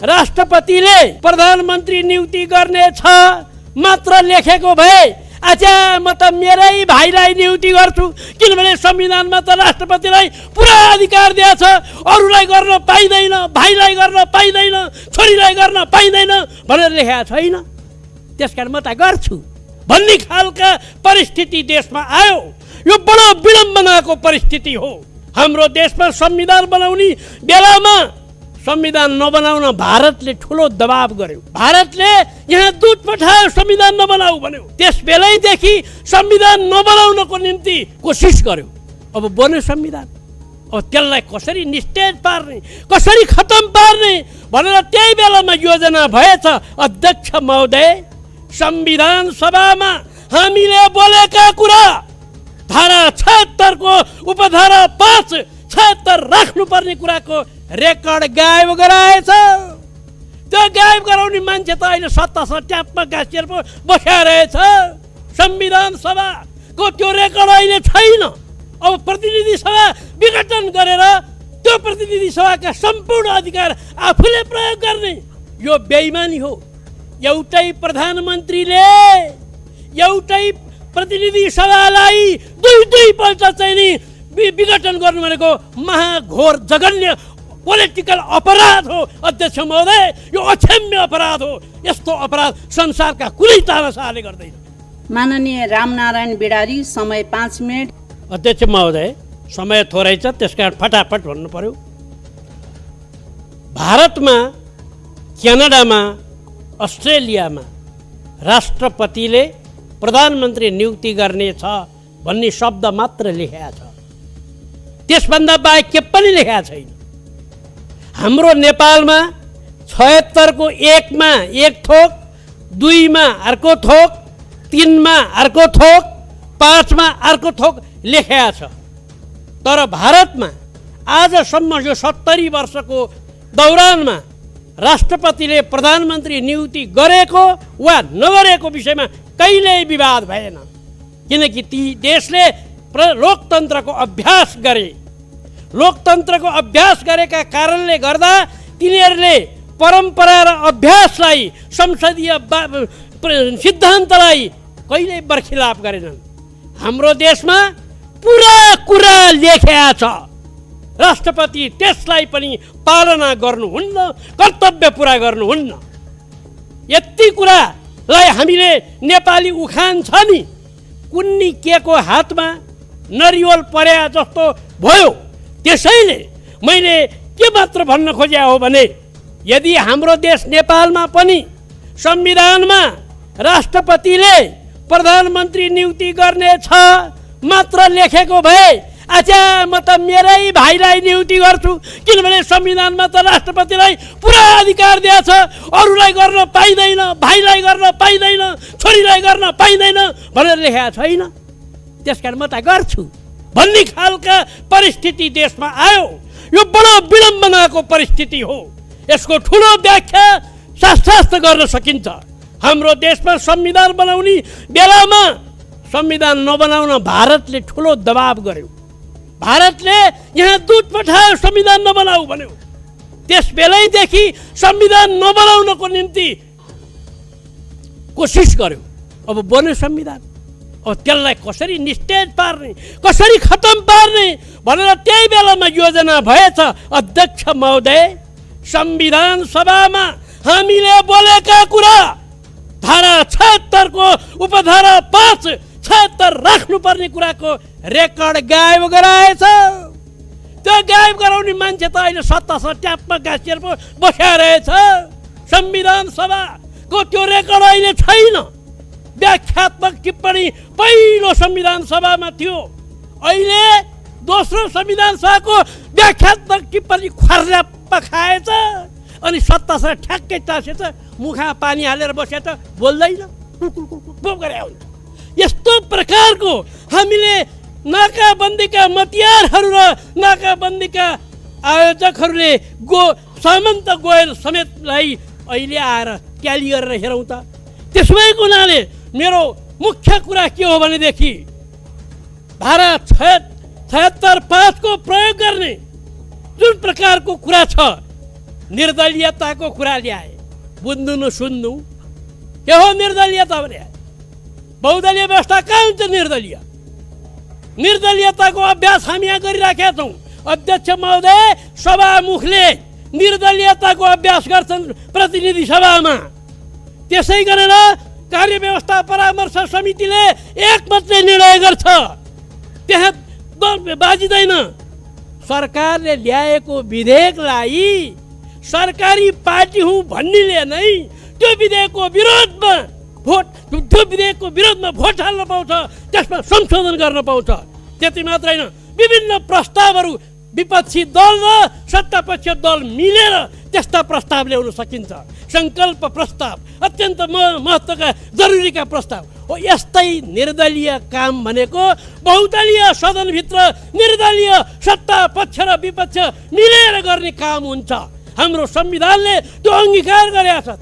राष्ट्रपतिले प्रधानमन्त्री नियुक्ति गर्ने छ मात्र लेखेको भए आचा म त मेरै भाइलाई नियुक्ति गर्छु, किनभने संविधानमा त राष्ट्रपतिलाई पुरा अधिकार दिएको छ, अरूलाई गर्न पाइँदैन, भाइलाई गर्न पाइँदैन, छोरीलाई गर्न पाइँदैन भनेर लेखेको छैन। त्यसकारण म त गर्छु भन्ने खालका परिस्थिति देशमा आयो। यो बडो विडम्बनाको परिस्थिति हो। हाम्रो देशमा संविधान बनाउने बेलामा संविधान नबनाउन भारतले ठुलो दबाब गर्यो। भारतले यहाँ दूत पठायो संविधान नबनाऊ भन्यो। त्यस बेलैदेखि संविधान नबनाउनको निम्ति कोसिस गर्यो। अब बन्यो संविधान, अब त्यसलाई कसरी निस्तेज पार्ने, कसरी खतम पार्ने भनेर त्यही बेलामा योजना भएछ। अध्यक्ष महोदय, संविधान सभामा हामीले बोलेका कुरा धारा 76 को उपधारा 5 76 राख्नुपर्ने कुराको रेकर्ड गायब गराएछ। त्यो गायब गराउने मान्छे त अहिले सत्तासँग ट्यापमा गाँसिएर बसिया रहेछ। संविधान सभाको त्यो रेकर्ड अहिले छैन। अब प्रतिनिधि सभा विघटन गरेर त्यो प्रतिनिधि सभाका सम्पूर्ण अधिकार आफूले प्रयोग गर्ने यो बेइमानी हो। एउटै प्रधानमन्त्रीले एउटै प्रतिनिधि सभालाई दुई पल्ट चाहिँ नि विघटन गर्नु भनेको महाघोर जघन्य पोलिटिकल अपराध हो। अध्यक्ष महोदय, यो अक्षम्य अपराध हो। यस्तो अपराध संसारका कुनै तानाशाहले गर्दैन। माननीय रामनारायण बिडारी, समय 5 मिनट। अध्यक्ष महोदय, समय थोरै छ, त्यसकारण फटाफट भन्नु पर्यो। भारतमा, क्यानाडामा, अस्ट्रेलियामा राष्ट्रपतिले प्रधानमन्त्री नियुक्ति गर्ने छ भन्ने शब्द मात्र लेखेको छ, त्यसभन्दा बाहेक के पनि लेखेको छैन। हाम्रो नेपालमा 76 को 1 मा एक थोक, 2 मा अर्को थोक, 3 मा अर्को थोक, 5 मा अर्को थोक लेखेको छ। तर भारतमा आजसम्म यो 70 वर्षको दौरानमा राष्ट्रपतिले प्रधानमन्त्री नियुक्ति गरेको वा नगरेको विषयमा कहिल्यै विवाद भएन, किनकि ती देशले लोकतन्त्रको अभ्यास गरे। लोकतन्त्रको अभ्यास गरेका कारणले गर्दा तिनीहरूले परम्परा र अभ्यासलाई, संसदीय सिद्धान्तलाई कहिल्यै बर्खिलाप गरेनन्। हाम्रो देशमा पुरा कुरा लेखेको छ, राष्ट्रपति त्यसलाई पनि पालना गर्नुहुन्न, कर्तव्य पुरा गर्नुहुन्न। यति कुरालाई हामीले नेपाली उखान छ नि, कुन्नी केको हातमा नरिवल पर्या जस्तो भयो। त्यसैले मैले के मात्र भन्न खोजे हो भने, यदि हाम्रो देश नेपालमा पनि संविधानमा राष्ट्रपतिले प्रधानमन्त्री नियुक्ति गर्ने छ मात्र लेखेको भए आचा म त मेरै भाइलाई नियुक्ति गर्छु, किनभने संविधानमा त राष्ट्रपतिलाई पुरा अधिकार दिएको छ, अरूलाई गर्न पाइँदैन, भाइलाई गर्न पाइँदैन, छोरीलाई गर्न पाइँदैन भनेर लेखेको छैन। त्यसकारण म त गर्छु भन्ने खालका परिस्थिति देशमा आयो। यो बडो विडम्बनाको परिस्थिति हो। यसको ठुलो व्याख्या शास्त्र गर्न सकिन्छ। हाम्रो देशमा संविधान बनाउने बेलामा संविधान नबनाउन भारतले ठुलो दबाब गर्यो। भारतले यहाँ दूत पठायो संविधान नबनाऊ भन्यो। त्यस बेलैदेखि संविधान नबनाउनको निम्ति कोसिस गर्यो। अब बन्यो संविधान, अब त्यसलाई कसरी निस्तेज पार्ने, कसरी खतम पार्ने भनेर त्यही बेलामा योजना भएछ। अध्यक्ष महोदय, संविधान सभामा हामीले बोलेका कुरा धारा 76 को उपधारा 5 76 राख्नुपर्ने कुराको रेकर्ड गायब गराएछ। त्यो गायब गराउने मान्छे त अहिले सत्तासँग ट्यापमा गाँसिएर बसिया रहेछ। संविधान सभाको त्यो रेकर्ड अहिले छैन। व्याख्यात्मक टिप्पणी पहिलो संविधान सभामा थियो, अहिले दोस्रो संविधान सभाको व्याख्यात्मक टिप्पणी खर्राप्प खाएछ अनि सत्तासँग ठ्याक्कै टाँसेछ, मुखमा पानी हालेर बसेछ, बोल्दैन, गरे हुन्छ। यस्तो प्रकारको हामीले नाकाबन्दीका मतियारहरू र नाकाबन्दीका आयोजकहरूले सामन्त गोयल समेतलाई अहिले आएर ट्याली गरेर हेरौँ त। त्यसैको हुनाले मेरो मुख्य कुरा के हो भनेदेखि धारा 76(5) को प्रयोग गर्ने जुन प्रकारको कुरा छ, निर्दलीयताको कुरा ल्याए। बुझ्नु न सुन्नु के हो निर्दलीयता भने? बहुदलीय व्यवस्था कहाँ हुन्छ निर्दलीय? निर्दलीयताको अभ्यास हामी यहाँ गरिराखेका छौँ। अध्यक्ष महोदय सभामुखले निर्दलीयताको अभ्यास गर्छन् प्रतिनिधि सभामा। त्यसै गरेर कार्यव्यवस्था परामर्श समितिले एकमतले निर्णय गर्छ, त्यहाँ बाजिँदैन। सरकारले ल्याएको विधेयकलाई सरकारी पार्टी हुँ भन्नेले नै त्यो विधेयकको विरोधमा भोट हाल्न पाउँछ, त्यसमा संशोधन गर्न पाउँछ। त्यति मात्र होइन, विभिन्न प्रस्तावहरू विपक्षी दल र सत्तापक्ष दल मिलेर त्यस्ता प्रस्ताव ल्याउन सकिन्छ। सङ्कल्प प्रस्ताव अत्यन्त महत्त्वका जरुरीका प्रस्ताव हो। यस्तै निर्दलीय काम भनेको बहुदलीय सदनभित्र निर्दलीय सत्ता पक्ष र विपक्ष मिलेर गर्ने काम हुन्छ। हाम्रो संविधानले त्यो अङ्गीकार गरेको छ।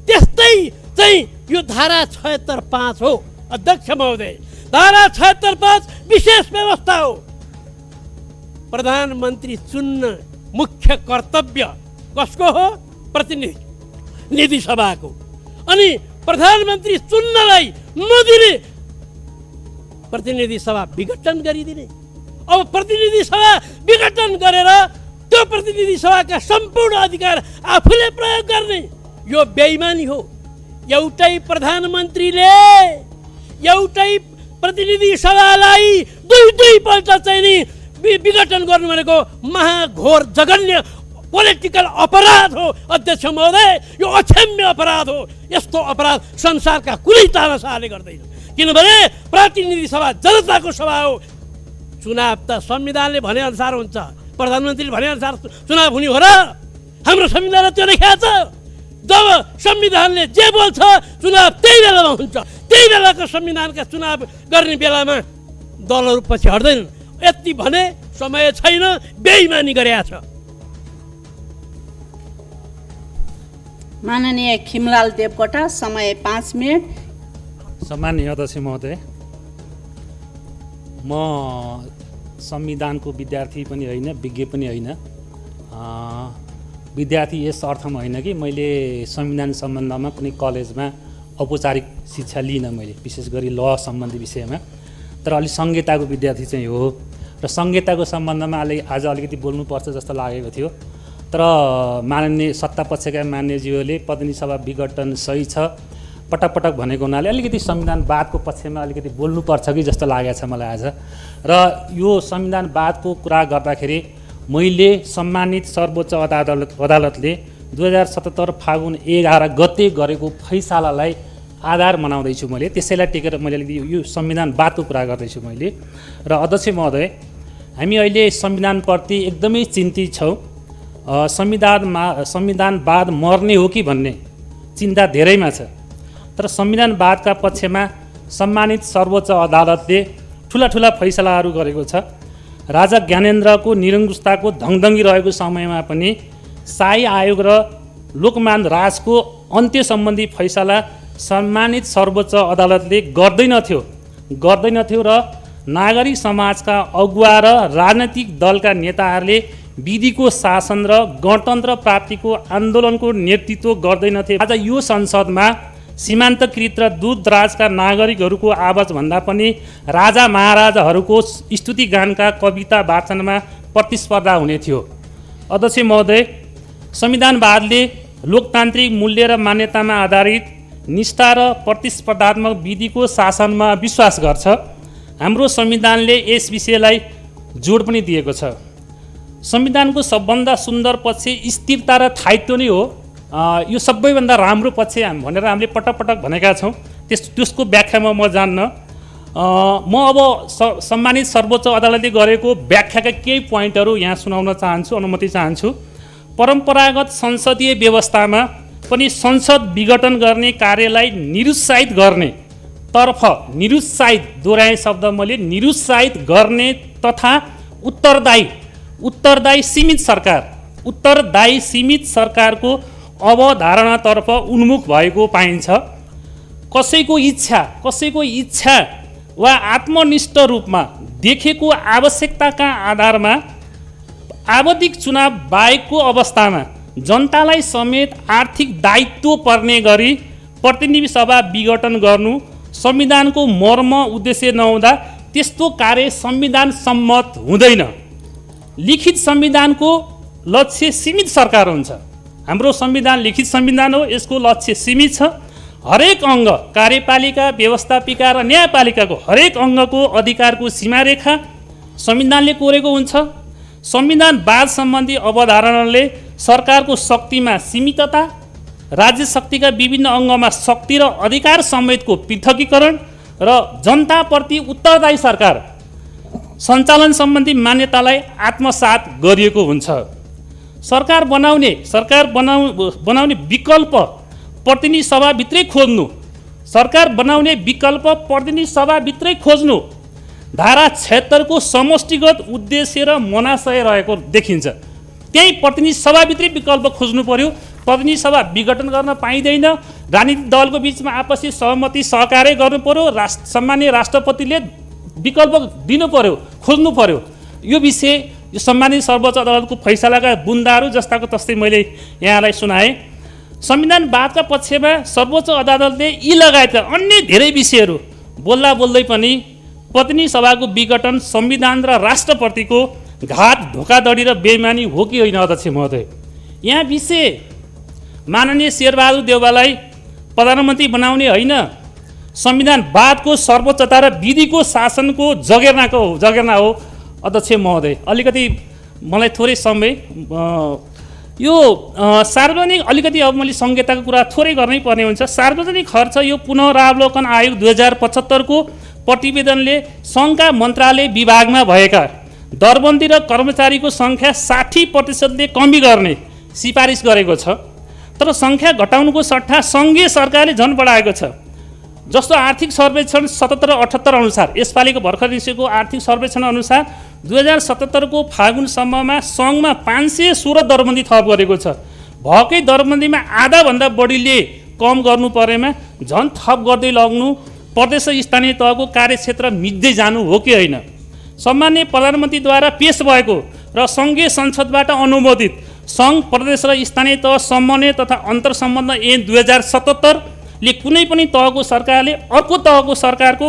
त्यस्तै चाहिँ यो धारा 76(5) हो अध्यक्ष महोदय। धारा 76(5) विशेष व्यवस्था हो। प्रधानमन्त्री चुन्न मुख्य कर्तव्य कसको हो? प्रतिनिधि सभाको। अनि प्रधानमन्त्री चुन्नलाई नदिने प्रतिनिधि सभा विघटन गरिदिने। अब प्रतिनिधि सभा विघटन गरेर त्यो प्रतिनिधि सभाका सम्पूर्ण अधिकार आफूले प्रयोग गर्ने यो बेइमानी हो। एउटै प्रधानमन्त्रीले एउटै प्रतिनिधि सभालाई दुई पल्ट चाहिँ नि विघटन गर्नु भनेको महाघोर जघन्य पोलिटिकल अपराध हो अध्यक्ष महोदय। यो अक्षम्य अपराध हो। यस्तो अपराध संसारका कुनै तानाशाहले गर्दैन। किनभने प्रतिनिधि सभा जनताको सभा हो। चुनाव त संविधानले भनेअनुसार हुन्छ, प्रधानमन्त्रीले भनेअनुसार चुनाव हुने हो र? हाम्रो संविधानले त्यो लेखेको छ। जब संविधानले जे बोल्छ चुनाव त्यही बेलामा हुन्छ। त्यही बेलाको संविधानका चुनाव गर्ने बेलामा दलहरू पछि हट्दैनन्। यति भने समय छैन, बेइमानी गरेका छ। माननीय खिमलाल देवकोटा, समय 5 मिनट। सम्माननीय अध्यक्ष महोदय, म संविधानको विद्यार्थी पनि होइन, विज्ञ पनि होइन। विद्यार्थी यस अर्थमा होइन कि मैले संविधान सम्बन्धमा कुनै कलेजमा औपचारिक शिक्षा लिइनँ मैले, विशेष गरी ल सम्बन्धी विषयमा। तर अलिक संहिताको विद्यार्थी चाहिँ हो र संहिताको सम्बन्धमा आज अलिकति बोल्नुपर्छ जस्तो लागेको थियो। तर माननीय सत्तापक्षका मान्यज्यूले प्रतिनिधि सभा विघटन सही छ पटक भनेको हुनाले अलिकति संविधानवादको पक्षमा अलिकति बोल्नुपर्छ कि जस्तो लागेको छ मलाई आज। र यो संविधानवादको कुरा गर्दाखेरि मैले सम्मानित सर्वोच्च अदालतले 2077 फागुन 11 गते गरेको फैसलालाई आधार मनाउँदैछु मैले। त्यसैलाई टेकेर मैले अलिकति यो संविधानवादको कुरा गर्दैछु मैले। र अध्यक्ष महोदय, हामी अहिले संविधानप्रति एकदमै चिन्तित छौँ। संविधानवाद मर्ने हो कि भन्ने चिन्ता धेरैमा छ। तर संविधानवादका पक्षमा सम्मानित सर्वोच्च अदालतले ठुला फैसलाहरू गरेको छ। राजा ज्ञानेन्द्रको निरङ्कुशताको धङधङ्गी रहेको समयमा पनि शाही आयोग र लोकमान राजको अन्त्य सम्बन्धी फैसला सम्मानित सर्वोच्च अदालतले गर्दैनथ्यो र नागरिक समाजका अगुवा र राजनैतिक दलका नेताहरूले विधिको शासन र गणतन्त्र प्राप्तिको आन्दोलनको नेतृत्व गर्दैनथे। आज यो संसदमा सीमान्तकृत र दूरदराजका नागरिकहरूको आवाजभन्दा पनि राजा महाराजाहरूको स्तुतिगानका कविता वाचनमा प्रतिस्पर्धा हुने थियो। अध्यक्ष महोदय, संविधानवादले लोकतान्त्रिक मूल्य र मान्यतामा आधारित निष्ठा र प्रतिस्पर्धात्मक विधिको शासनमा विश्वास गर्छ। हाम्रो संविधानले यस विषयलाई जोड पनि दिएको छ। संविधानको सबभन्दा सुन्दर पक्ष स्थिरता र स्थायित्व नै हो। यो सबैभन्दा राम्रो पक्ष भनेर हामीले पटक भनेका छौँ। त्यसको व्याख्यामा म जान्न। म अब सम्मानित सर्वोच्च अदालतले गरेको व्याख्याका केही पोइन्टहरू यहाँ सुनाउन चाहन्छु, अनुमति चाहन्छु। परम्परागत संसदीय व्यवस्थामा पनि संसद विघटन गर्ने कार्यलाई निरुत्साहित गर्ने तर्फ दोहोऱ्याए शब्द मैले निरुत्साहित गर्ने तथा उत्तरदायी सीमित सरकारको अवधारणातर्फ उन्मुख भएको पाइन्छ। कसैको इच्छा वा आत्मनिष्ठ रूपमा देखेको आवश्यकताका आधारमा आवधिक चुनाव बाहेकको अवस्थामा जनतालाई समेत आर्थिक दायित्व पर्ने गरी प्रतिनिधि सभा विघटन गर्नु संविधानको मर्म उद्देश्य नहुँदा त्यस्तो कार्य संविधान सम्मत हुँदैन। लिखित संविधानको लक्ष्य सीमित सरकार हुन्छ। हाम्रो संविधान लिखित संविधान हो, यसको लक्ष्य सीमित छ। हरेक अङ्ग कार्यपालिका, व्यवस्थापिका र न्यायपालिकाको हरेक अङ्गको अधिकारको सीमारेखा संविधानले कोरेको हुन्छ। संविधानवाद सम्बन्धी अवधारणाले सरकारको शक्तिमा सीमितता, राज्य शक्तिका विभिन्न अङ्गमा शक्ति र अधिकार समेतको पृथकीकरण र जनताप्रति उत्तरदायी सरकार सञ्चालन सम्बन्धी मान्यतालाई आत्मसात गरिएको हुन्छ। सरकार बनाउने विकल्प प्रतिनिधि सभाभित्रै खोज्नु, सरकार बनाउने विकल्प प्रतिनिधि सभाभित्रै खोज्नु धारा 76 को समष्टिगत उद्देश्य र मनाशय रहेको देखिन्छ। त्यही प्रतिनिधि सभाभित्रै विकल्प खोज्नु पर्यो। प्रतिनिधि सभा विघटन गर्न पाइँदैन। राजनीतिक दलको बिचमा आपसी सहमति सहकार्य गर्नु पर्यो। सम्माननीय राष्ट्रपतिले विकल्प दिनु पर्यो, खोज्नु पर्यो। यो विषय यो सम्मानित सर्वोच्च अदालतको फैसलाका बुन्दाहरू जस्ताको तस्तै मैले यहाँलाई सुनाएँ। संविधानवादका पक्षमा सर्वोच्च अदालतले यी लगायतका अन्य धेरै विषयहरू बोल्दा बोल्दै पनि प्रतिनिधि सभाको विघटन संविधान र राष्ट्रप्रतिको घात, धोखाधडी र बेइमानी हो कि होइन अध्यक्ष महोदय? यहाँ विषय माननीय शेरबहादुर देउवालाई प्रधानमन्त्री बनाउने होइन, संविधानवादको सर्वोच्चता र विधिको शासनको जगेर्ना हो अध्यक्ष महोदय। अलिकति मलाई थोरै समय यो सार्वजनिक अलिकति अब मैले संहिताको कुरा थोरै गर्नै पर्ने हुन्छ। सार्वजनिक खर्च यो पुनरावलोकन आयोग 2075 को प्रतिवेदनले सङ्घका मन्त्रालय विभागमा भएका दरबन्दी र कर्मचारीको सङ्ख्या 60% कमी गर्ने सिफारिस गरेको छ। तर सङ्ख्या घटाउनुको सट्टा सङ्घीय सरकारले झन बढाएको छ। जस्तो आर्थिक सर्वेक्षण 77 र 78 अनुसार, यसपालिको भर्खर निस्केको आर्थिक सर्वेक्षण अनुसार 2077 को फागुनसम्ममा सङ्घमा 516 दरबन्दी थप गरेको छ। भएकै दरबन्दीमा आधाभन्दा बढीले कम गर्नु परेमा झन थप गर्दै लग्नु प्रदेश र स्थानीय तहको कार्यक्षेत्र मिट्दै जानु हो कि होइन? सम्माननीय प्रधानमन्त्रीद्वारा पेश भएको र सङ्घीय संसदबाट अनुमोदित सङ्घ, प्रदेश र स्थानीय तह समन्वय तथा अन्तर्सम्बन्ध ऐन 2077 ले कुनै पनि तहको सरकारले अर्को तहको सरकारको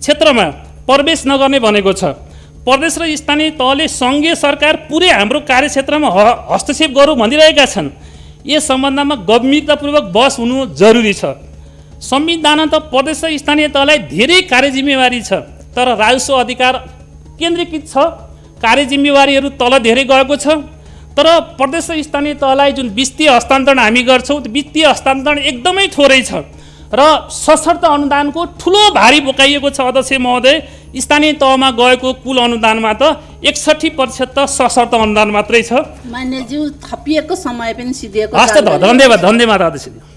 क्षेत्रमा प्रवेश नगर्ने भनेको छ। प्रदेश र स्थानीय तहले सङ्घीय सरकार पुरै हाम्रो कार्यक्षेत्रमा हस्तक्षेप गरौँ भनिरहेका छन्। यस सम्बन्धमा गम्भीरतापूर्वक बहस हुनु जरुरी छ। संविधान त प्रदेश र स्थानीय तहलाई धेरै कार्यजिम्मेवारी छ, तर राजस्व अधिकार केन्द्रीकृत छ। कार्यजिम्मेवारीहरू तल धेरै गएको छ। तर प्रदेश र स्थानीय तहलाई जुन वित्तीय हस्तान्तरण हामी गर्छौँ, त्यो वित्तीय हस्तान्तरण एकदमै थोरै छ र सशर्त अनुदानको ठुलो भारी बोकाइएको छ अध्यक्ष महोदय। स्थानीय तहमा गएको कुल अनुदानमा त 61% त सशर्त अनुदान मात्रै छ। मान्यज्यू थपिएको समय पनि सिधिएको। हस् त, धन्यवाद अध्यक्षज्यू।